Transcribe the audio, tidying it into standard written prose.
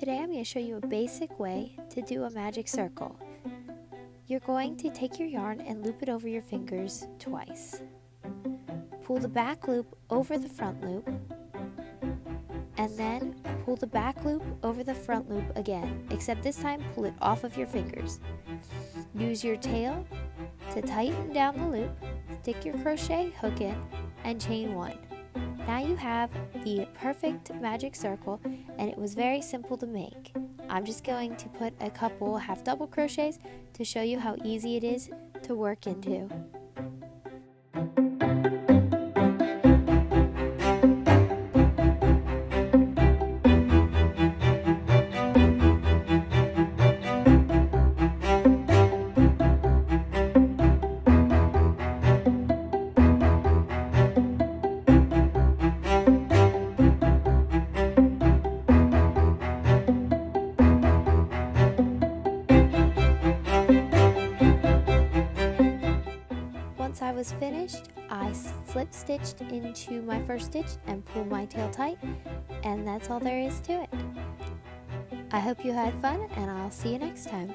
Today I'm going to show you a basic way to do a magic circle. You're going to take your yarn and loop it over your fingers twice. Pull the back loop over the front loop, and then pull the back loop over the front loop again, except this time pull it off of your fingers. Use your tail to tighten down the loop, stick your crochet hook in, and chain one. Now you have the perfect magic circle, and it was very simple to make. I'm just going to put a couple half double crochets to show you how easy it is to work into. Once I was finished, I slip stitched into my first stitch and pulled my tail tight, and that's all there is to it. I hope you had fun, and I'll see you next time.